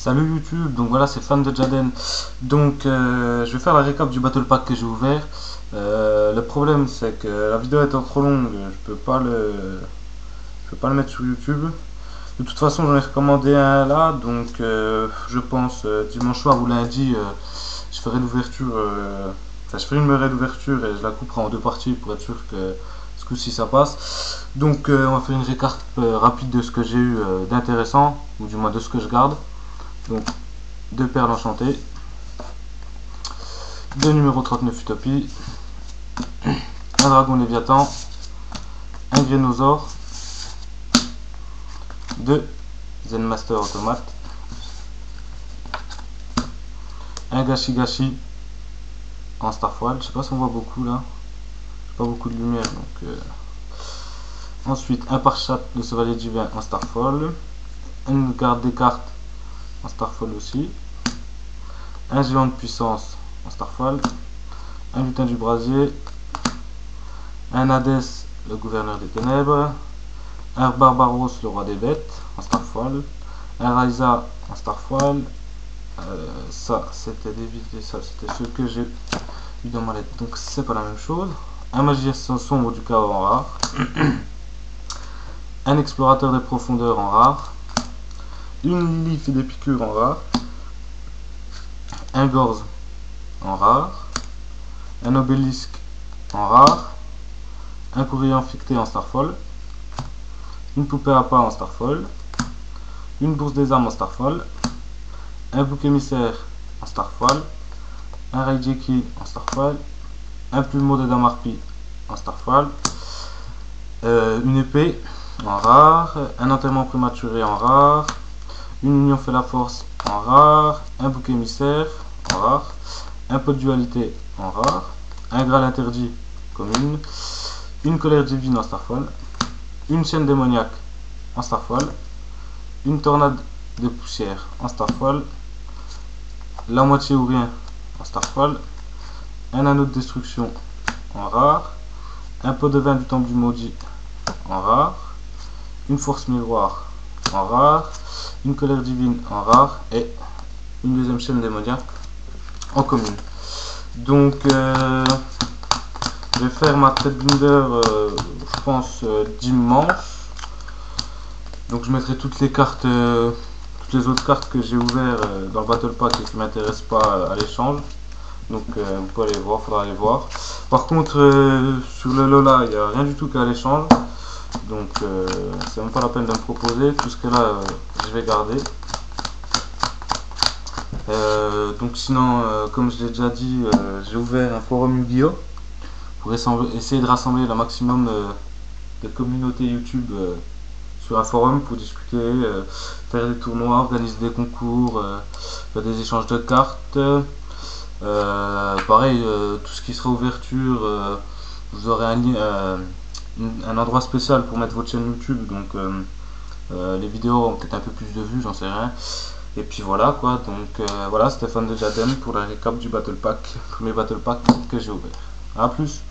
Salut YouTube, donc voilà, c'est Fan de Jaden. Donc je vais faire la récap du Battle Pack que j'ai ouvert. Le problème c'est que la vidéo étant trop longue, je peux pas le mettre sur YouTube. De toute façon, j'en ai recommandé un là, donc je pense dimanche soir ou lundi, je ferai l'ouverture. Je ferai une raid d'ouverture et je la couperai en deux parties pour être sûr que ce coup-ci ça passe. Donc on va faire une récap rapide de ce que j'ai eu d'intéressant, ou du moins de ce que je garde. Donc, deux perles enchantées, deux numéro 39 Utopie, un dragon léviathan, un grénosaure, deux Zen Master automate, un Gashi Gashi en Starfoil. Je sais pas si on voit beaucoup là, pas beaucoup de lumière donc. Ensuite, un Parchat de Chevalier Divin en Starfoil, une garde des cartes en Starfoil aussi, un géant de puissance en Starfoil, un lutin du brasier, un Hades, le gouverneur des ténèbres, un Barbaros, le roi des bêtes en Starfoil, un Raiza en Starfoil. Ça c'était d'éviter, ça c'était ce que j'ai eu dans ma lettre, donc c'est pas la même chose. Un magicien sombre du chaos en rare, un explorateur des profondeurs en rare, une Lilith des piqûres en rare, un Gorz en rare, un obélisque en rare, un courrier infecté en Starfoil, une poupée à pas en Starfoil, une bourse des armes en Starfoil, un bouc émissaire en Starfoil, un Raijeki en Starfoil, un plumeau de Damarpi en Starfoil, une épée en rare, un enterrement prématuré en rare, une union fait la force en rare, un bouc émissaire en rare, un pot de dualité en rare, un graal interdit commune, une colère divine en Starfoil, une chaîne démoniaque en Starfoil, une tornade de poussière en Starfoil, la moitié ou rien en Starfoil, un anneau de destruction en rare, un pot de vin du temple du maudit en rare, une force miroir en rare, une colère divine en rare et une deuxième chaîne démoniaque en commune. Donc je vais faire ma trade binder je pense dimanche. Donc je mettrai toutes les cartes, toutes les autres cartes que j'ai ouvertes dans le Battle Pack et qui ne m'intéressent pas à l'échange. Donc vous pouvez aller voir, faudra aller voir. Par contre sur le Lola il n'y a rien du tout qu'à l'échange. Donc c'est même pas la peine de me proposer. Tout ce que là je vais garder. Donc sinon comme je l'ai déjà dit, j'ai ouvert un forum Yu-Gi-Oh! Pour essayer de rassembler le maximum de communautés YouTube sur un forum pour discuter, faire des tournois, organiser des concours, faire des échanges de cartes. Pareil, tout ce qui sera ouverture, vous aurez un endroit spécial pour mettre votre chaîne YouTube, donc les vidéos ont peut-être un peu plus de vues, j'en sais rien. Et puis voilà quoi, donc voilà, c'était Fan de Jaden pour la récap du Battle Pack, premier Battle Pack que j'ai ouvert. A plus.